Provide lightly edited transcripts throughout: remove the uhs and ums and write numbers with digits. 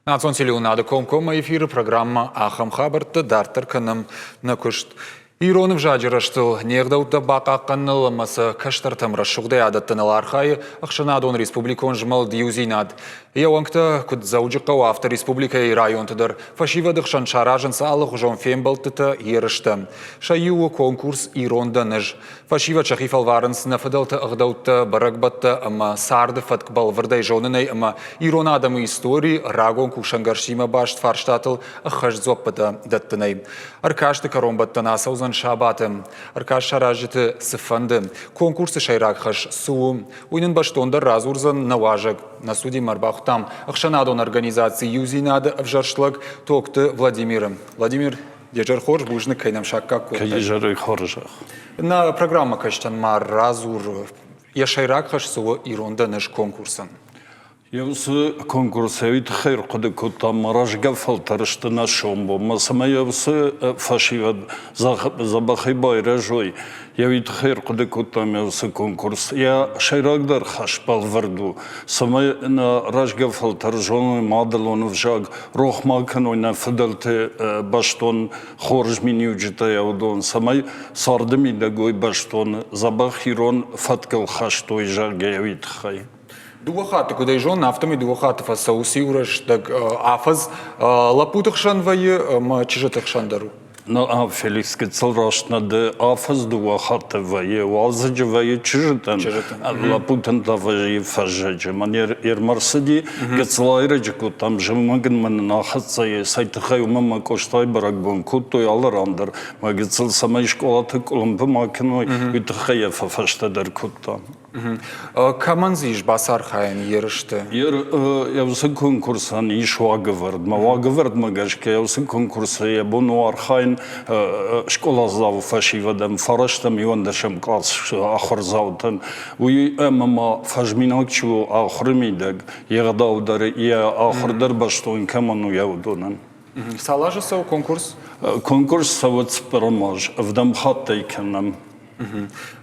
Национ телеунады комкома эфиры программа Ахам Хабарты дартыр кыным накушт. Иронов жажыраштыл, негдаутта бақаққаннылымасы каштартымра шуғдай адаттыныл архайы Ақшанадон республикон жымыл диюзинад. Еуанкта күд заужыққау автор республика и районтыдыр. Фашивадық шаншаражын салық жон фембалтыты ерішті. Шайуы конкурс иронда ныж. Фашива чахифал варынс нафадалты ағдаутты барагбатты ама сарды фаткбал вардай жонынай ама ирон адамы истории рагон кушангаршима башт фарштатыл ахаш зоппыты даттынай. Аркашты каромбаттын асаузан шабаты. Аркаш шаражыты сыфанды. Конкурсы шайракхаш суым. Уйнын баштонда разурзан наважак. На суде Марбахтам Ақшанадон организации юзинады авжаршлаг токты Владимиром. Владимир, дежар хорж бужны кайнам шакка коты. Дежары хоржах. На программа каштан мар разур. Я шайракхаш суы иронда наш конкурсан. Явсы конкурсевит хайр куды кутам маражга фалтарышты на шомбо. Масама явсы фашивад забахай байра жой. Явит хайр куды кутам явсы конкурс. Я шайрагдар хашпал варду. Сама на ражга фалтар жоны мадалон вжаг. Рохмакан ойна фидалты баштон хорж миниуджита явдон. Сама сардами дагой баштон. Забахирон фаткал хаштой жага явит хай. Дуахаты, куда жон автоми дуахаты фасауси ураш, так афаз лапутахшан вае, ма чижатахшан дару. На Феликс кецелраш над афаз дуахаты вае, уазаджи вае чижатан, лапутан давае фажаджи. Манер ирмарсади кецелайраджику там жимаген ман нахатсае, сайтахай умама коштай барагбон, куттой аларандар, ма кецел самай школаты кулумпы макиной, витахая фафаштадар кутта. Каманзиш басар хайын ерішті? Явсы конкурсан иш вагывард. Ма вагывард магашке явсы конкурса ебуну архайн школа заву фашивадам фараштам ивандашам класс ахырзаутан. Уй эмама фажминакчу ахрымидаг ягдаудары я ахырдар баштоин каману явдунан. Салажысау конкурс? Конкурс савыц пирамаж. Вдамхаттай кенам.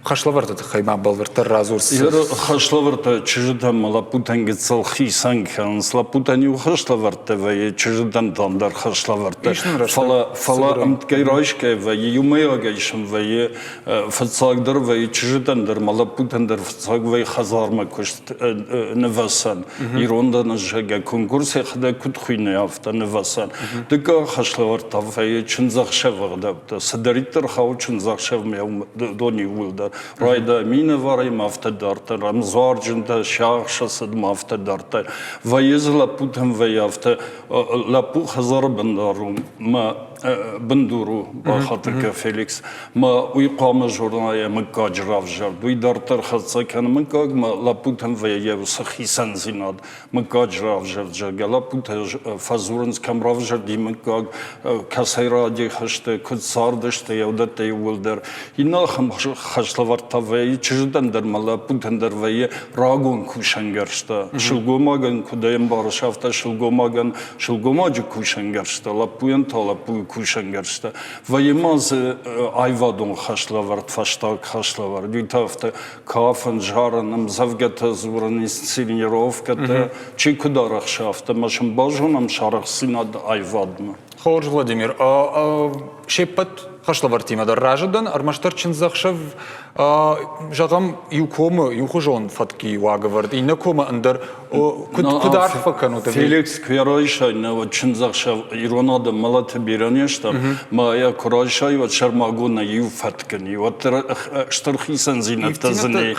Хашлаварта хайма балварта разурс. Хашлаварта чижитам лапутан гицал хисан ханс лапутани у хашлаварта вае чижитан тандар хашлаварта. Фала амткайрашке вае юмеагайшам вае фацагдар вае чижитандар малапутандар фацаг вае хазарма кушт невасан. Иронда нажага конкурсе хада кутхуйне афта невасан. Дика хашлаварта вае чинзахшевагда. Садаритар хау чинзахшев меум Дони Улда, Райда Мина Варим автодарта, Рамзарджинта, Шахшасад Мафтадарта, Ваезла Путам Ваявта, Лапу Хазар Бандару, Бандуру, Бахатырка Феликс, ма уйқама журная Макаджравжар, Дуйдартар Хацакан Макаг, ма Лапутам Ваев Сахисан Зинад, Макаджравжар, Лапута Фазуренс Камравжар, Димакаг, Касайради Хаште, Кудсардаште, Явдате Улдер, Инахам Хашлавартавей, Чиждандар Малапутандар Вае, Рагун Кушангаршта, Шилгомаган Кудаем Барашафта, Шилгомаган, Шилгомаджи Кушангаршта, Лапуян Талапу Кушангаршта. Ваемаз Айвадон Хашлаварт, Фаштак Хашлавар, Дютафта, Кафан, Жаранам, Завгата, Зуранис, Циринировката, Чикударахшафта, Машам Бажунам Шарах Синад Айвадма. Хорж Владимир, шеппат Хашлавартимадар ражадан, армаштар чинзахшев жағам юкомы, юхужон фатки вагавард, и накома андар кудар факану. Феликс Кверайшай, на чинзахшев иронада малата биранешта, моя Курайшай, вот Шармагуна юфаткани, вот штархисан зината зни,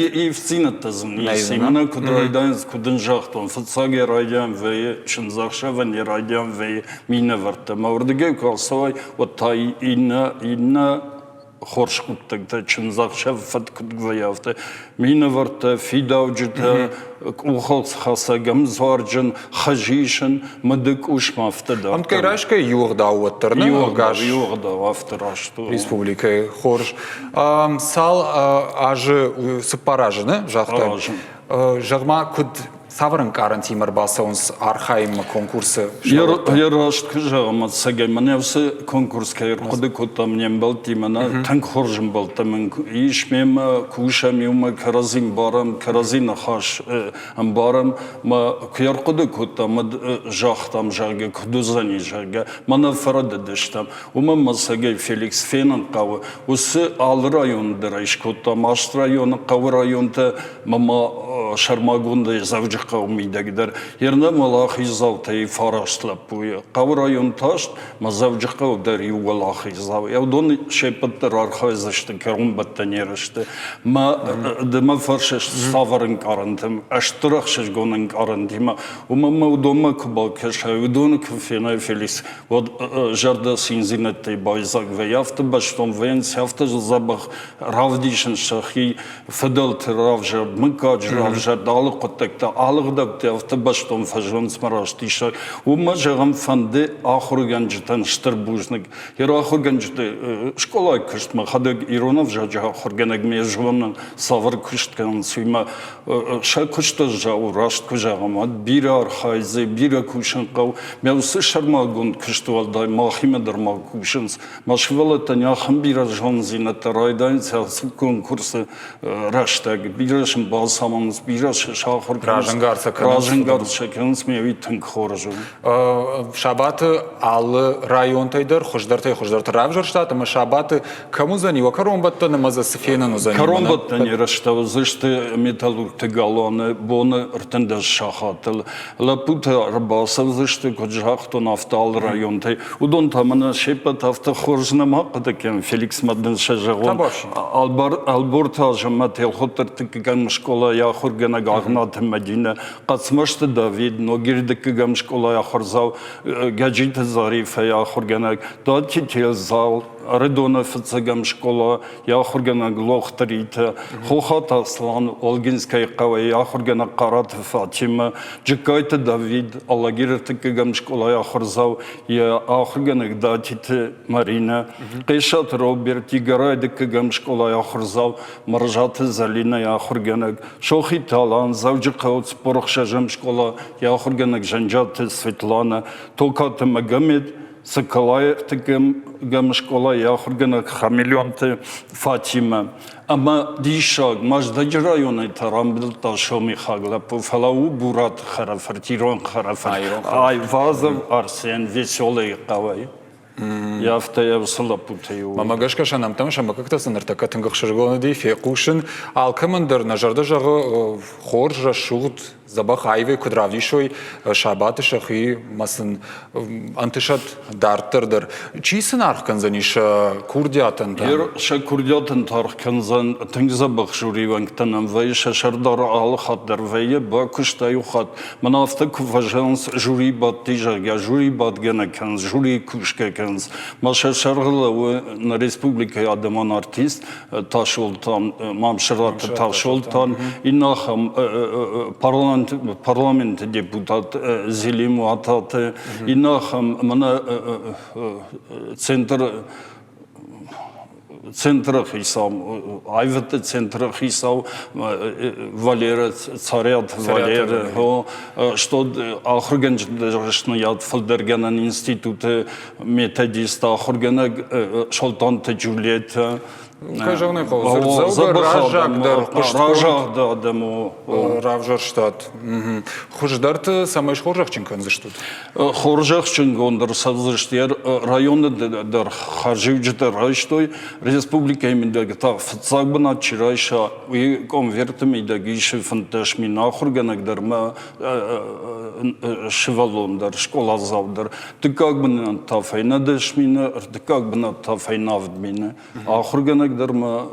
и вцината зни, Симона Кудрайданс Куденжахтон, Фацаге райдян вее, чинзахшеван и райдян вее, минаварта, Маурдегев Калсой, вот тай Инна хоршкуттагда чинзахшев фаткудгваявта минаварта фидауджита ухалс хасагам зварджан хажишан мадык ушмафтада. Амкайрашка югдауаттарны югдау авторашту. Республика хорш. Сал ажы сыпаражыны жахта. Жағма күд Savrın karantimar basons arxaim konkursu. Երաշտ կժաղամած սագայման եվսը կոնկուրս կայր խոդը կոտամնեմ բալտիմանա թանք խորժմ բալտամն իշմեմ կուշամիումը քրազին բարամ քրազին խաշ ամբարամ մա քյար խոդը կոտամը ժախտամ ժագը քդուզանի ժագը մանա ֆրադը դշտամ ումը մասագայ Ֆելիքս Ֆենան qavı ուսը ալ ռայոն դրայշ կոտամ աշտրայոն qavı ռայոնը մամա շարմագունդը զավջը qavmi դգդար երնա մալախի զավտեի ֆարաշլապույը qavı ռայոն տաշտ մազավջը qav դեր յուղալախի զավ եւդոն շեպտր արխայզաշտը կերում բտներաշտը մա դմա ֆարշեշ սավարն կարանտեմ աշտրախ շգոնն կարանտիմա ումամա ուդոմա կբալքաշա ուդոն կֆենայ Ֆելիքս ոդ ժարդա սինզինետի բայզակ վեյավտը բաշտոն վենց հավտը զաբախ ravdişin şahi fedel ravja mıkac ravja dalı qotekta alıqda hafta başton fajon smaraştı şa umma jagam fande ahurgancıtan ştırbuznik yer ahurgancıta şkola kıştma hadag ironov jaja ahurganag mejvanın savr kıştkan suyma şa kışta jav raşt kujagama bir arxayze bir kuşun qav mevsı şarmagun kıştvalda mahimedar makuşins maşvalatan yaxın bir ajan zinat raydan konkursu raştag birashim balsamamız birash şahır rajangarçakans mevitin xorju Şabatı alı rayontaydır xoşdartay ravjarştat ama şabatı kamu zani va karombatta namaza sfenan uzani karombatta nerashta zishte metallurg tegalone bone rtenda şahatel laputa rabasa zishte kojahto naftal rayontay udon tamana shepat hafta xorjna maqdaken Феликс Madden şajagon Alborta jamatel xotertkan şkola ya xurgana gagnat Medine qatsmıştı David nogirdik gam şkola ya xorzav gajit zarif ya xurgana dati telzal Redona fıtsagam şkola ya xurgana gloxtrit xoxat aslan Olginskaya qava ya xurgana qarat Fatima jikayt David allagirtik gam şkola ya xorzav ya xurgana dati Marina qishat Robert Igoraydik gam şkola ya xorzav Marjat Zalina ya xurgana shoxi talan zavji qawt sporxshajam şkola ya xurgana janjat Svetlana Tokat Magomed Соколаев таким гамшкола я хургана хамелеонте Фатима ama dişag majdacı rayonu tarambil taşomi xagla pufalavu burat xarafertiron xarafer ay vazav arsen veselay qavay Яфта я высыла путаю. Мама гашкаша нам там шама как-то санарта катынгах шаргона ди фекушин алкамандыр нажарда жағы хоржа шут забах айве кудравдишой шабаты шахи масын антышат дартырдыр. Чисын архкан заниш курдиатын там? Ер ша курдиатын тархкан зан тыңзабах журивангтанам вай шашардар алхатдар вай бакушта юхат. Манафта куважанс жури бат тижага жури бат генакан жури кушка Маша Шаргала на республике Адаман артист Ташолтан Мамшарат Ташолтан и нахам парламент депутат Зелиму Атате и нахам мана центр хисам айвет центр хисав Валера царят Валера ho что ахурганждашны яд филдерганан институты методист ахургана шолтан Джулиета Кажаны қозыр ражагдар адаму равжарштат. Хуждарты самайш хоржахчин канзыштут. Хоржахчин гондыр сазыштер районы дар харживжды райштой республика имендегі та фцагбына чирайша уи конвертами дагиши фанташми нахурганагдарма шивалондар школа завдар тыкагбына тафайна дашмина тыкагбына тафайна вдмина ахурганаг Дърма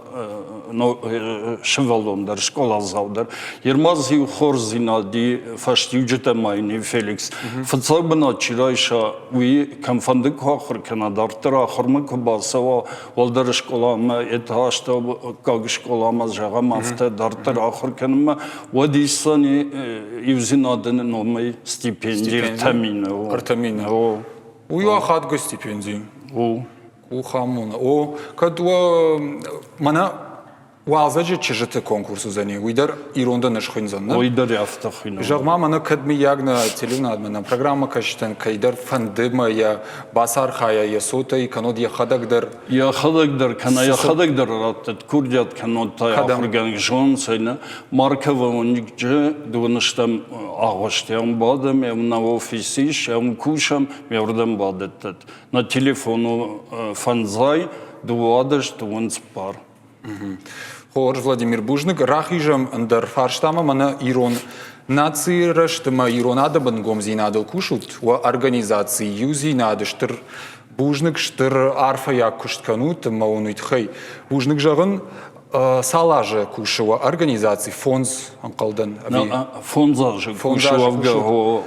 шевалондар, школа завдар. Ермаз ю хорзина ди фаштюджета майни Феликс. Фацабна чирайша уи камфандык хахр канадартра хормы кубасава олдар школама эташта как школама жагам авта дартра ахр канма вадисани юзинадын номай стипендия тамина. Артамина. Уя хат го стипендии. У хамуна. О, кадва мана Уалзаджи чижыты конкурсу зани. Уйдар иронда нышхынзан. Ойдар яфта хуйна. Жағма мана кадми ягна телевна адмана программа каштан кайдар фандыма я басар хая я сота и канод я хадагдар. Я хадагдар кана я хадагдар раттет курдят канод та афрган жон сайна маркава оникже дуныштам агоштям бадам я на офисиш я кушам меврдам бадеттет. На телефону фанзай дуадаш дуынц пар. Хор Владимир Бужник рахижам андер фарштама мана ирон нации раштама ирон адабан гомзи надал кушут ва организации юзи надыштыр Бужник штыр арфа як куштканут маунуит хай Бужник жагын салажы кушыва организации фонз анкалдан фонза же кушы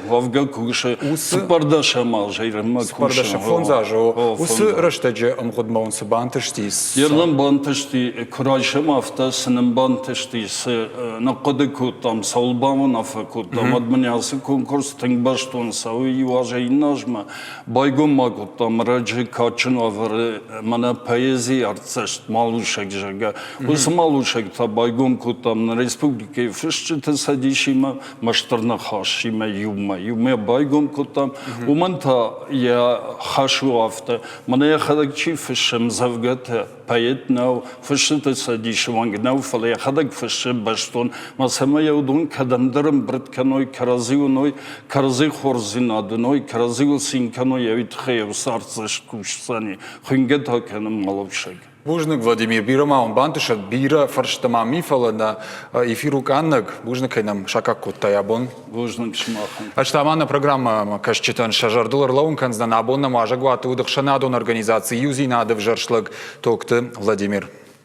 вавга кушы спардаша мал жайрама кушы фонза же усы раштаджы амгудмаун сабантыштис Yerden bantıştı, kurajım hafta sınım bantıştıysa, nakkadı kutam, salbamın afı kutam, admanyası konkurs teng başton savi yuvaja inajma, baygumma kutam, racı kaçın avırı, mana poezi artsaşt, maluşak jaga, us maluşak ta baygum kutam, respublikayı fışçıtı sadişima, maştarna haşima, yume baygum kutam, uman ta ya haşu hafta, mana ya kadakçı fışım zavgata, Payet nav fışıtı sadişivan nav falaya hadak fışı başton masama yavdun kadamdarım brit kanoy karaziunoy karazi xorzin adunoy karaziul sinkanoy yavit xeyev sartsış kuşsani xünget hakanım malovşak. Бужник Владимир Биромаун бантыша бира фарштама мифала на эфиру каннак Бужник нам шакак коттаябон. Бужник шмахан. Аштамана программа кашчитан шажардулар лаунканздан абонна мажагуаты удахшанадон организации юзи надов жаршлаг токты Владимир.